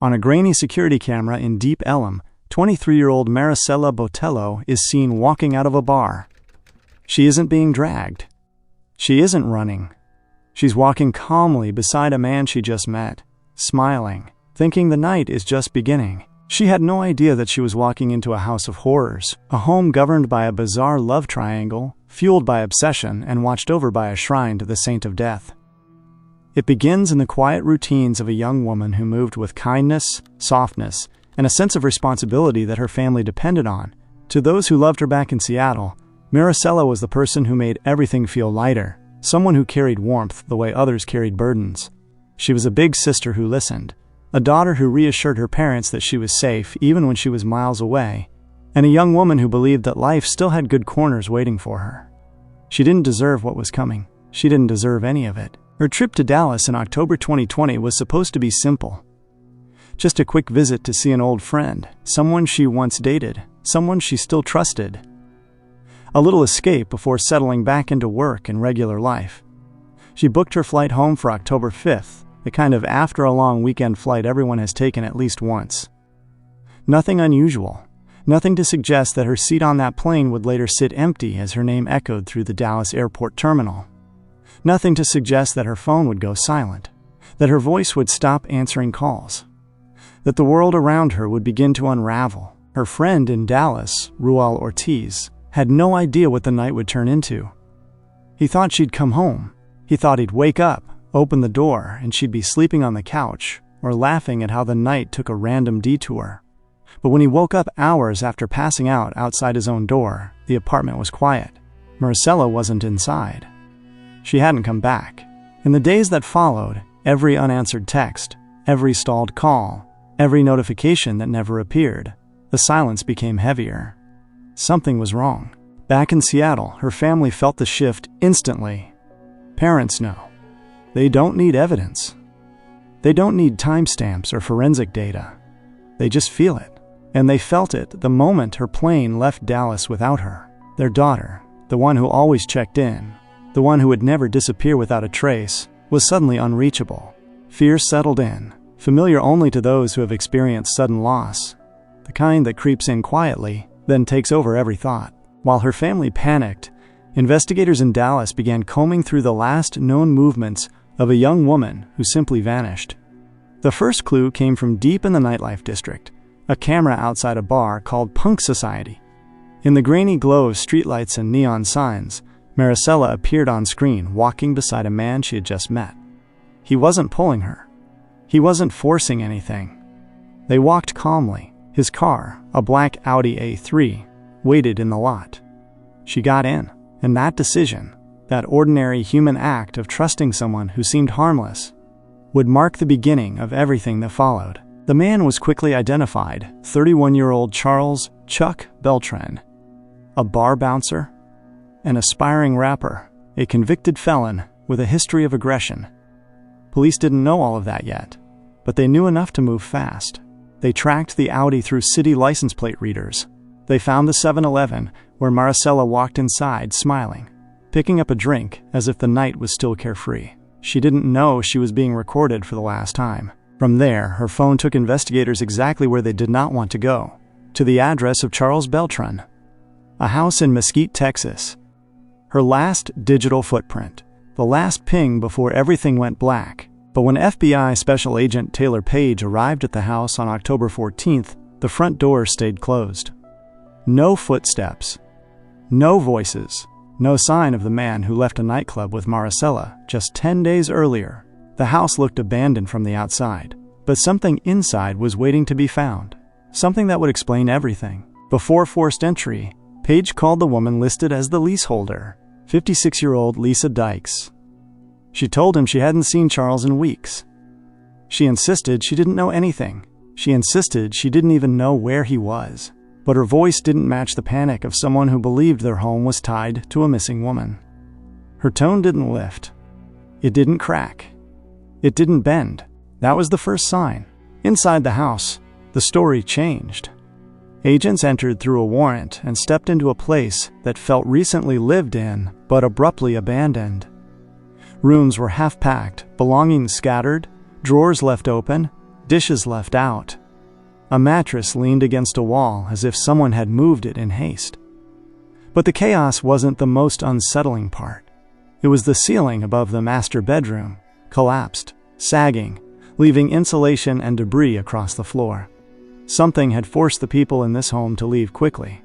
On a grainy security camera in Deep Ellum, 23-year-old Marisela Botello is seen walking out of a bar. She isn't being dragged. She isn't running. She's walking calmly beside a man she just met, smiling, thinking the night is just beginning. She had no idea that she was walking into a house of horrors, a home governed by a bizarre love triangle, fueled by obsession and watched over by a shrine to the saint of death. It begins in the quiet routines of a young woman who moved with kindness, softness, and a sense of responsibility that her family depended on. To those who loved her back in Seattle, Marisela was the person who made everything feel lighter, someone who carried warmth the way others carried burdens. She was a big sister who listened, a daughter who reassured her parents that she was safe even when she was miles away, and a young woman who believed that life still had good corners waiting for her. She didn't deserve what was coming. She didn't deserve any of it. Her trip to Dallas in October 2020 was supposed to be simple. Just a quick visit to see an old friend, someone she once dated, someone she still trusted. A little escape before settling back into work and regular life. She booked her flight home for October 5th, the kind of after-a-long weekend flight everyone has taken at least once. Nothing unusual. Nothing to suggest that her seat on that plane would later sit empty as her name echoed through the Dallas airport terminal. Nothing to suggest that her phone would go silent, that her voice would stop answering calls, that the world around her would begin to unravel. Her friend in Dallas, Ruel Ortiz, had no idea what the night would turn into. He thought she'd come home. He thought he'd wake up, open the door, and she'd be sleeping on the couch, or laughing at how the night took a random detour. But when he woke up hours after passing out outside his own door, the apartment was quiet. Marisela wasn't inside. She hadn't come back. In the days that followed, every unanswered text, every stalled call, every notification that never appeared, the silence became heavier. Something was wrong. Back in Seattle, her family felt the shift instantly. Parents know. They don't need evidence. They don't need timestamps or forensic data. They just feel it. And they felt it the moment her plane left Dallas without her. Their daughter, the one who always checked in, the one who would never disappear without a trace, was suddenly unreachable. Fear settled in, familiar only to those who have experienced sudden loss, the kind that creeps in quietly, then takes over every thought. While her family panicked, investigators in Dallas began combing through the last known movements of a young woman who simply vanished. The first clue came from deep in the nightlife district, a camera outside a bar called Punk Society. In the grainy glow of streetlights and neon signs, Marisela appeared on screen walking beside a man she had just met. He wasn't pulling her. He wasn't forcing anything. They walked calmly. His car, a black Audi A3, waited in the lot. She got in, and that decision, that ordinary human act of trusting someone who seemed harmless, would mark the beginning of everything that followed. The man was quickly identified, 31-year-old Charles "Chuck" Beltran, a bar bouncer, an aspiring rapper, a convicted felon with a history of aggression. Police didn't know all of that yet, but they knew enough to move fast. They tracked the Audi through city license plate readers. They found the 7-Eleven where Marisela walked inside smiling, picking up a drink as if the night was still carefree. She didn't know she was being recorded for the last time. From there, her phone took investigators exactly where they did not want to go, to the address of Charles Beltran, a house in Mesquite, Texas. Her last digital footprint, the last ping before everything went black. But when FBI Special Agent Taylor Page arrived at the house on October 14th, the front door stayed closed. No footsteps, no voices, no sign of the man who left a nightclub with Marisela just 10 days earlier. The house looked abandoned from the outside, but something inside was waiting to be found, something that would explain everything. Before forced entry, Page called the woman listed as the leaseholder, 56-year-old Lisa Dykes. She told him she hadn't seen Charles in weeks. She insisted she didn't know anything. She insisted she didn't even know where he was. But her voice didn't match the panic of someone who believed their home was tied to a missing woman. Her tone didn't lift. It didn't crack. It didn't bend. That was the first sign. Inside the house, the story changed. Agents entered through a warrant and stepped into a place that felt recently lived in, but abruptly abandoned. Rooms were half-packed, belongings scattered, drawers left open, dishes left out. A mattress leaned against a wall as if someone had moved it in haste. But the chaos wasn't the most unsettling part. It was the ceiling above the master bedroom, collapsed, sagging, leaving insulation and debris across the floor. Something had forced the people in this home to leave quickly.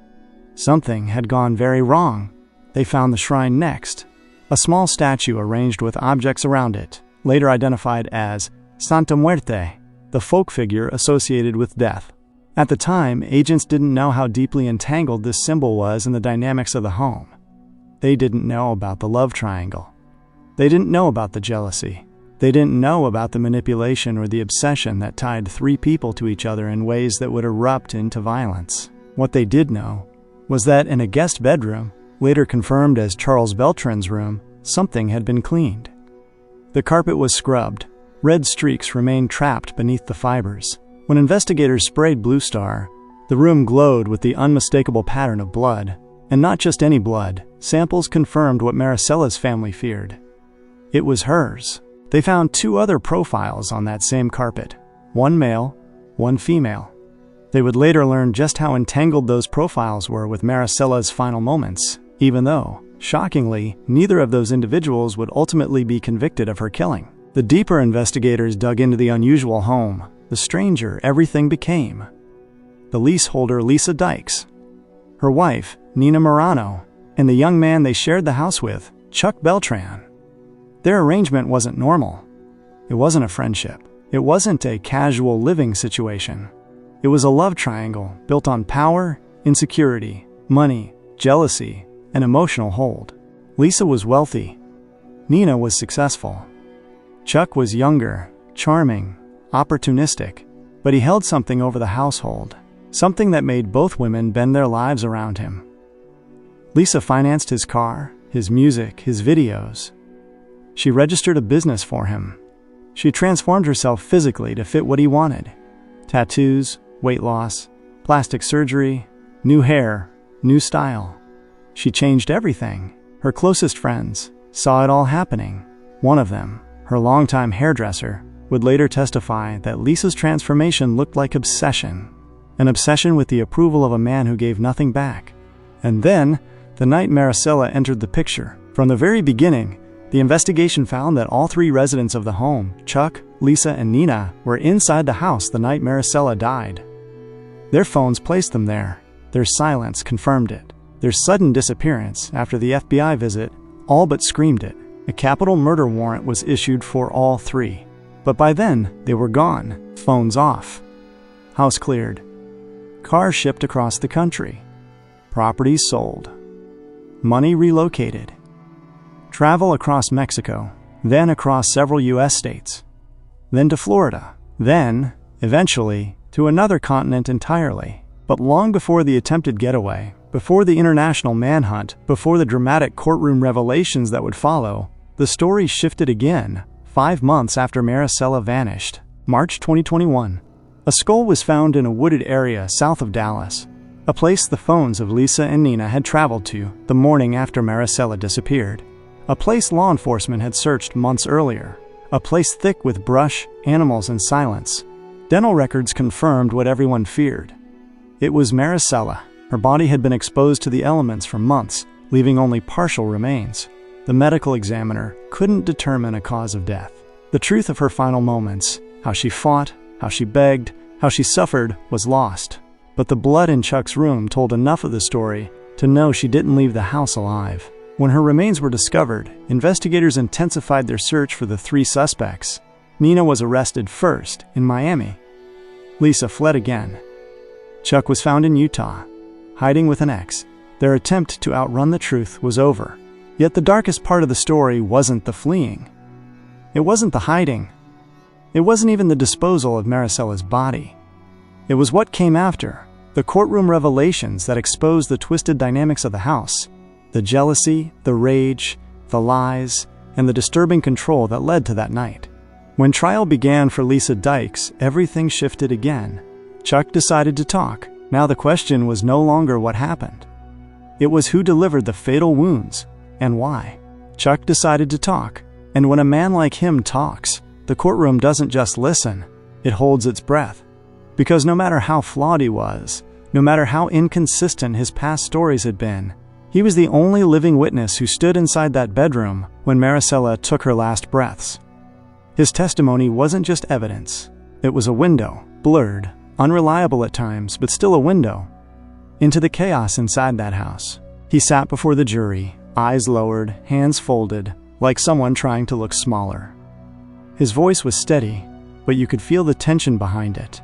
Something had gone very wrong. They found the shrine next, a small statue arranged with objects around it, later identified as Santa Muerte, the folk figure associated with death. At the time, agents didn't know how deeply entangled this symbol was in the dynamics of the home. They didn't know about the love triangle. They didn't know about the jealousy. They didn't know about the manipulation or the obsession that tied three people to each other in ways that would erupt into violence. What they did know was that in a guest bedroom, later confirmed as Charles Beltran's room, something had been cleaned. The carpet was scrubbed. Red streaks remained trapped beneath the fibers. When investigators sprayed Blue Star, the room glowed with the unmistakable pattern of blood. And not just any blood. Samples confirmed what Marisela's family feared. It was hers. They found 2 other profiles on that same carpet. One male, one female. They would later learn just how entangled those profiles were with Marisela's final moments, even though, shockingly, neither of those individuals would ultimately be convicted of her killing. The deeper investigators dug into the unusual home, the stranger everything became. The leaseholder Lisa Dykes, her wife, Nina Morano, and the young man they shared the house with, Chuck Beltran. Their arrangement wasn't normal. It wasn't a friendship. It wasn't a casual living situation. It was a love triangle built on power, insecurity, money, jealousy, and emotional hold. Lisa was wealthy. Nina was successful. Chuck was younger, charming, opportunistic, but he held something over the household, something that made both women bend their lives around him. Lisa financed his car, his music, his videos. She registered a business for him. She transformed herself physically to fit what he wanted. Tattoos, weight loss, plastic surgery, new hair, new style. She changed everything. Her closest friends saw it all happening. One of them, her longtime hairdresser, would later testify that Lisa's transformation looked like obsession. An obsession with the approval of a man who gave nothing back. And then, the night Marisela entered the picture. From the very beginning, the investigation found that all 3 residents of the home, Chuck, Lisa, and Nina, were inside the house the night Marisela died. Their phones placed them there. Their silence confirmed it. Their sudden disappearance after the FBI visit all but screamed it. A capital murder warrant was issued for all 3. But by then, they were gone, phones off. House cleared. Cars shipped across the country. Properties sold. Money relocated. Travel across Mexico, then across several U.S. states, then to Florida, then, eventually, to another continent entirely. But long before the attempted getaway, before the international manhunt, before the dramatic courtroom revelations that would follow, the story shifted again, 5 months after Marisela vanished. March 2021. A skull was found in a wooded area south of Dallas, a place the phones of Lisa and Nina had traveled to the morning after Marisela disappeared. A place law enforcement had searched months earlier. A place thick with brush, animals, and silence. Dental records confirmed what everyone feared. It was Marisela. Her body had been exposed to the elements for months, leaving only partial remains. The medical examiner couldn't determine a cause of death. The truth of her final moments, how she fought, how she begged, how she suffered, was lost. But the blood in Chuck's room told enough of the story to know she didn't leave the house alive. When her remains were discovered, investigators intensified their search for the 3 suspects. Nina was arrested first in Miami. Lisa fled again. Chuck was found in Utah, hiding with an ex. Their attempt to outrun the truth was over. Yet the darkest part of the story wasn't the fleeing. It wasn't the hiding. It wasn't even the disposal of Marisela's body. It was what came after, the courtroom revelations that exposed the twisted dynamics of the house. The jealousy, the rage, the lies, and the disturbing control that led to that night. When trial began for Lisa Dykes, everything shifted again. Chuck decided to talk. Now the question was no longer what happened. It was who delivered the fatal wounds, and why. Chuck decided to talk, and when a man like him talks, the courtroom doesn't just listen, It holds its breath. Because no matter how flawed he was, no matter how inconsistent his past stories had been, he was the only living witness who stood inside that bedroom when Marisela took her last breaths. His testimony wasn't just evidence. It was a window, blurred, unreliable at times, but still a window, into the chaos inside that house. He sat before the jury, eyes lowered, hands folded, like someone trying to look smaller. His voice was steady, but you could feel the tension behind it.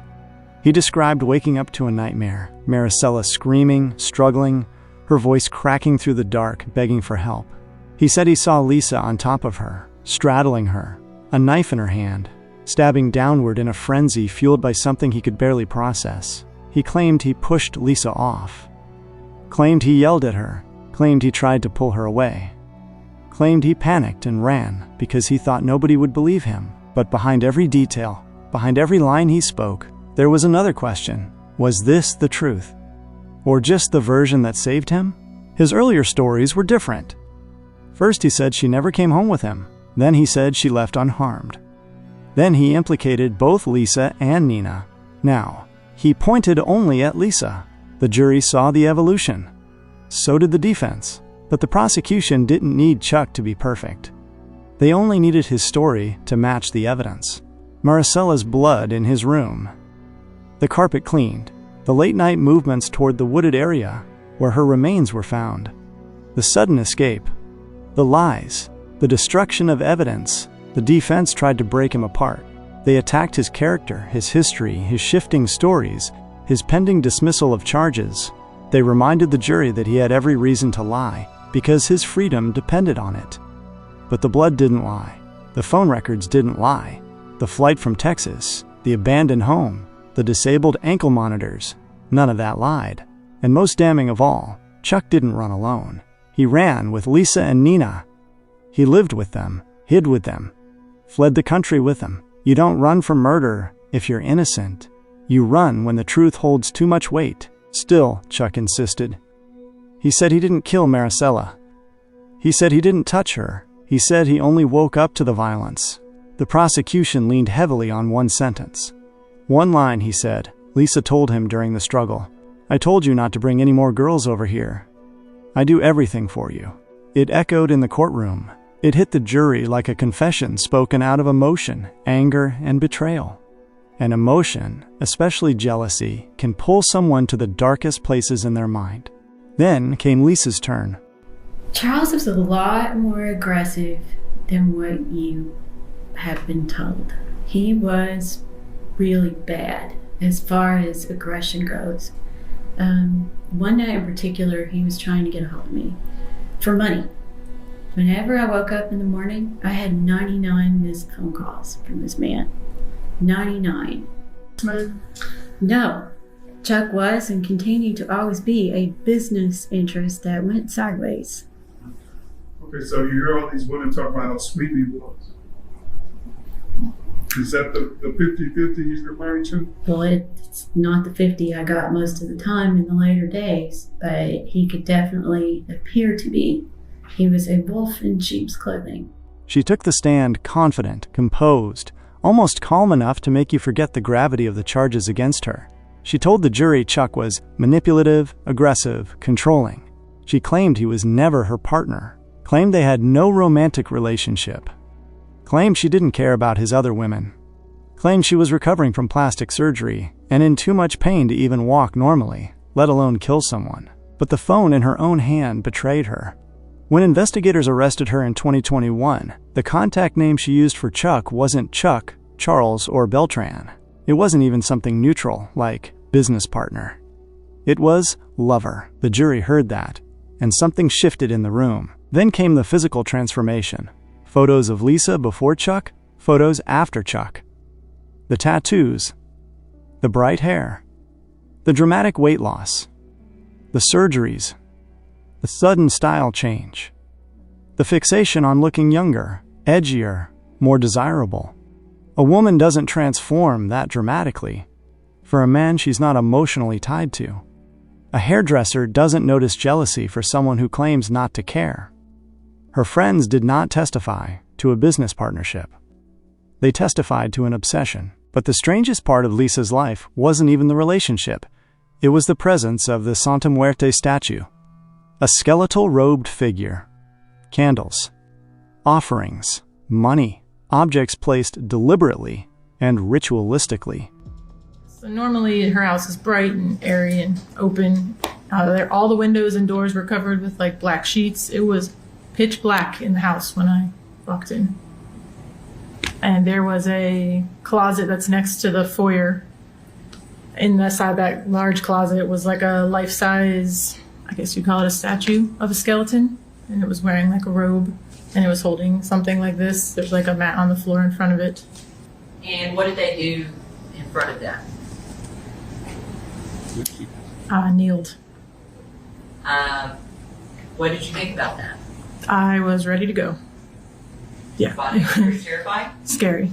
He described waking up to a nightmare, Marisela screaming, struggling, her voice cracking through the dark, begging for help. He said he saw Lisa on top of her, straddling her, a knife in her hand, stabbing downward in a frenzy fueled by something he could barely process. He claimed he pushed Lisa off, claimed he yelled at her, claimed he tried to pull her away, claimed he panicked and ran because he thought nobody would believe him. But behind every detail, behind every line he spoke, there was another question. Was this the truth? Or just the version that saved him? His earlier stories were different. First he said she never came home with him. Then he said she left unharmed. Then he implicated both Lisa and Nina. Now, he pointed only at Lisa. The jury saw the evolution. So did the defense. But the prosecution didn't need Chuck to be perfect. They only needed his story to match the evidence. Marisela's blood in his room, the carpet cleaned, the late-night movements toward the wooded area where her remains were found, the sudden escape, the lies, the destruction of evidence. The defense tried to break him apart. They attacked his character, his history, his shifting stories, his pending dismissal of charges. They reminded the jury that he had every reason to lie because his freedom depended on it. But the blood didn't lie. The phone records didn't lie. The flight from Texas, the abandoned home, the disabled ankle monitors, none of that lied. And most damning of all, Chuck didn't run alone. He ran with Lisa and Nina. He lived with them, hid with them, fled the country with them. You don't run from murder if you're innocent. You run when the truth holds too much weight. Still, Chuck insisted. He said he didn't kill Marisela. He said he didn't touch her. He said he only woke up to the violence. The prosecution leaned heavily on one sentence. One line, he said. Lisa told him during the struggle. I told you not to bring any more girls over here. I do everything for you. It echoed in the courtroom. It hit the jury like a confession spoken out of emotion, anger, and betrayal. And emotion, especially jealousy, can pull someone to the darkest places in their mind. Then came Lisa's turn. Charles was a lot more aggressive than what you have been told. He was really bad as far as aggression goes. One night in particular, he was trying to get a hold of me for money. Whenever I woke up in the morning, I had 99 missed phone calls from this man. 99. No. Chuck was and continued to always be a business interest that went sideways. Okay, so you hear all these women talk about how sweet he was. Is that the 50-50 he's referring to? Well, it's not the 50 I got most of the time in the later days, but he could definitely appear to be. He was a wolf in sheep's clothing. She took the stand confident, composed, almost calm enough to make you forget the gravity of the charges against her. She told the jury Chuck was manipulative, aggressive, controlling. She claimed he was never her partner, claimed they had no romantic relationship, claimed she didn't care about his other women, claimed she was recovering from plastic surgery and in too much pain to even walk normally, let alone kill someone. But the phone in her own hand betrayed her. When investigators arrested her in 2021, the contact name she used for Chuck wasn't Chuck, Charles, or Beltran. It wasn't even something neutral, like business partner. It was lover. The jury heard that, and something shifted in the room. Then came the physical transformation. Photos of Lisa before Chuck, photos after Chuck. The tattoos, the bright hair, the dramatic weight loss, the surgeries, the sudden style change, the fixation on looking younger, edgier, more desirable. A woman doesn't transform that dramatically. For a man she's not emotionally tied to. A hairdresser doesn't notice jealousy for someone who claims not to care. Her friends did not testify to a business partnership. They testified to an obsession. But the strangest part of Lisa's life wasn't even the relationship. It was the presence of the Santa Muerte statue. A skeletal robed figure. Candles. Offerings. Money. Objects placed deliberately and ritualistically. So normally her house is bright and airy and open. All the windows and doors were covered with like black sheets. It was pitch black in the house when I walked in. And there was a closet that's next to the foyer. Inside that large closet was like a life-size, I guess you call it a statue of a skeleton. And it was wearing like a robe and it was holding something like this. There's like a mat on the floor in front of it. And what did they do in front of that? Kneeled. What did you think about that? I was ready to go. Yeah. You were terrified? Scary.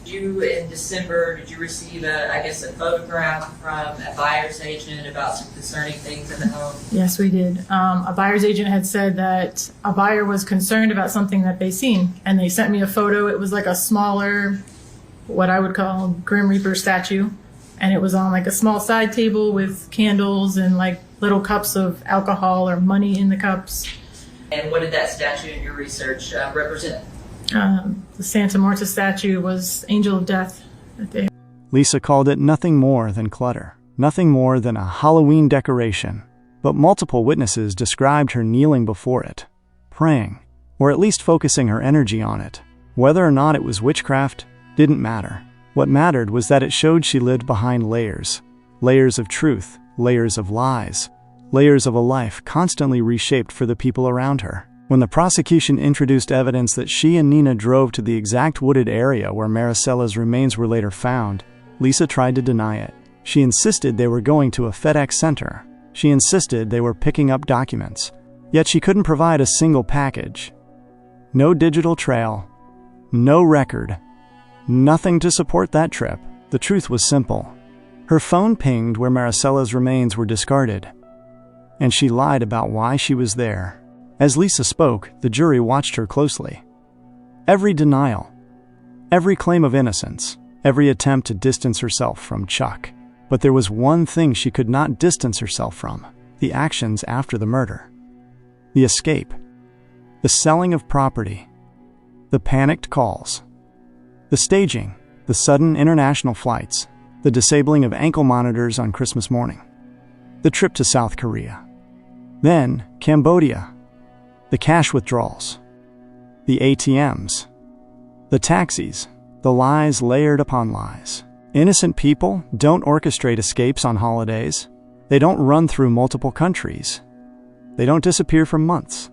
In December, did you receive a photograph from a buyer's agent about some concerning things in the home? Yes, we did. A buyer's agent had said that a buyer was concerned about something that they seen, and they sent me a photo. It was like a smaller, what I would call Grim Reaper statue, and it was on like a small side table with candles and like little cups of alcohol or money in the cups. And what did that statue in your research represent? The Santa Muerte statue was Angel of Death that they had. Lisa called it nothing more than clutter, nothing more than a Halloween decoration. But multiple witnesses described her kneeling before it, praying, or at least focusing her energy on it. Whether or not it was witchcraft didn't matter. What mattered was that it showed she lived behind layers. Layers of truth, layers of lies, layers of a life constantly reshaped for the people around her. When the prosecution introduced evidence that she and Nina drove to the exact wooded area where Marisela's remains were later found, Lisa tried to deny it. She insisted they were going to a FedEx center. She insisted they were picking up documents. Yet she couldn't provide a single package. No digital trail. No record. Nothing to support that trip. The truth was simple. Her phone pinged where Marisela's remains were discarded. And she lied about why she was there. As Lisa spoke, the jury watched her closely. Every denial, every claim of innocence, every attempt to distance herself from Chuck. But there was one thing she could not distance herself from: the actions after the murder. The escape, the selling of property, the panicked calls, the staging, the sudden international flights, the disabling of ankle monitors on Christmas morning, the trip to South Korea, then Cambodia, the cash withdrawals, the ATMs, the taxis, the lies layered upon lies. Innocent people don't orchestrate escapes on holidays. They don't run through multiple countries. They don't disappear for months.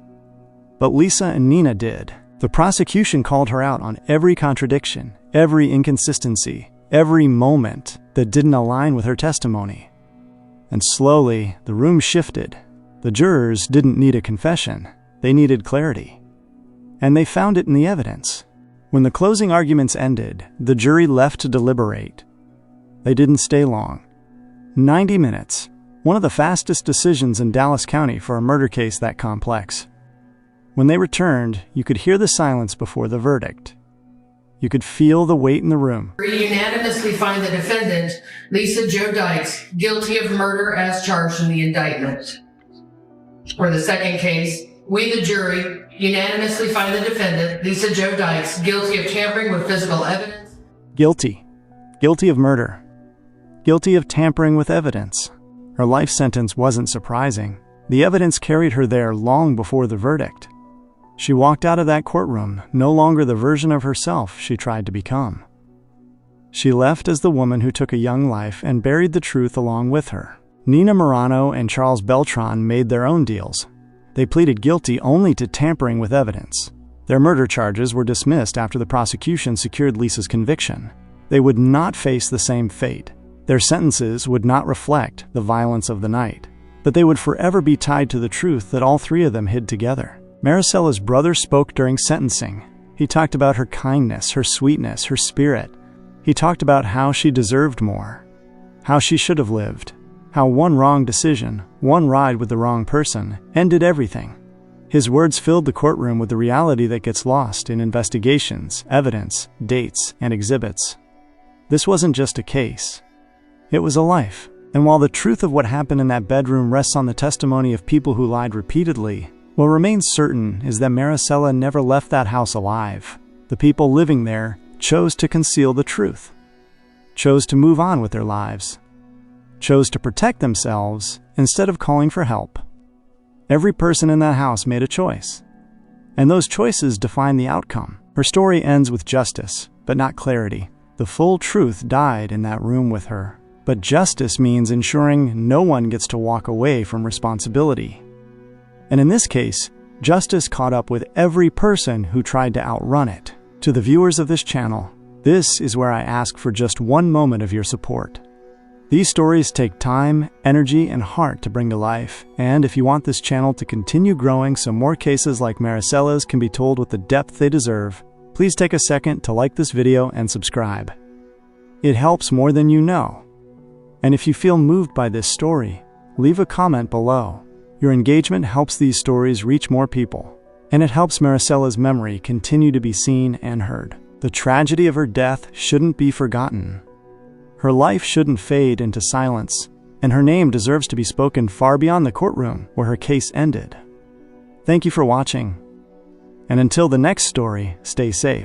But Lisa and Nina did. The prosecution called her out on every contradiction, every inconsistency, every moment that didn't align with her testimony. And slowly, the room shifted. The jurors didn't need a confession. They needed clarity. And they found it in the evidence. When the closing arguments ended, the jury left to deliberate. They didn't stay long. 90 minutes, one of the fastest decisions in Dallas County for a murder case that complex. When they returned, you could hear the silence before the verdict. You could feel the weight in the room. We unanimously find the defendant, Lisa Jo Dykes, guilty of murder as charged in the indictment. For the second case, we, the jury, unanimously find the defendant, Lisa Jo Dykes, guilty of tampering with physical evidence. Guilty. Guilty of murder. Guilty of tampering with evidence. Her life sentence wasn't surprising. The evidence carried her there long before the verdict. She walked out of that courtroom no longer the version of herself she tried to become. She left as the woman who took a young life and buried the truth along with her. Nina Morano and Charles Beltran made their own deals. They pleaded guilty only to tampering with evidence. Their murder charges were dismissed after the prosecution secured Lisa's conviction. They would not face the same fate. Their sentences would not reflect the violence of the night, but they would forever be tied to the truth that all three of them hid together. Marisela's brother spoke during sentencing. He talked about her kindness, her sweetness, her spirit. He talked about how she deserved more, how she should have lived, how one wrong decision, one ride with the wrong person, ended everything. His words filled the courtroom with the reality that gets lost in investigations, evidence, dates, and exhibits. This wasn't just a case. It was a life. And while the truth of what happened in that bedroom rests on the testimony of people who lied repeatedly, what remains certain is that Marisela never left that house alive. The people living there chose to conceal the truth, chose to move on with their lives, chose to protect themselves instead of calling for help. Every person in that house made a choice, and those choices define the outcome. Her story ends with justice, but not clarity. The full truth died in that room with her. But justice means ensuring no one gets to walk away from responsibility. And in this case, justice caught up with every person who tried to outrun it. To the viewers of this channel, this is where I ask for just one moment of your support. These stories take time, energy, and heart to bring to life, and if you want this channel to continue growing so more cases like Marisela's can be told with the depth they deserve, please take a second to like this video and subscribe. It helps more than you know. And if you feel moved by this story, leave a comment below. Your engagement helps these stories reach more people, and it helps Marisela's memory continue to be seen and heard. The tragedy of her death shouldn't be forgotten. Her life shouldn't fade into silence, and her name deserves to be spoken far beyond the courtroom where her case ended. Thank you for watching, and until the next story, stay safe.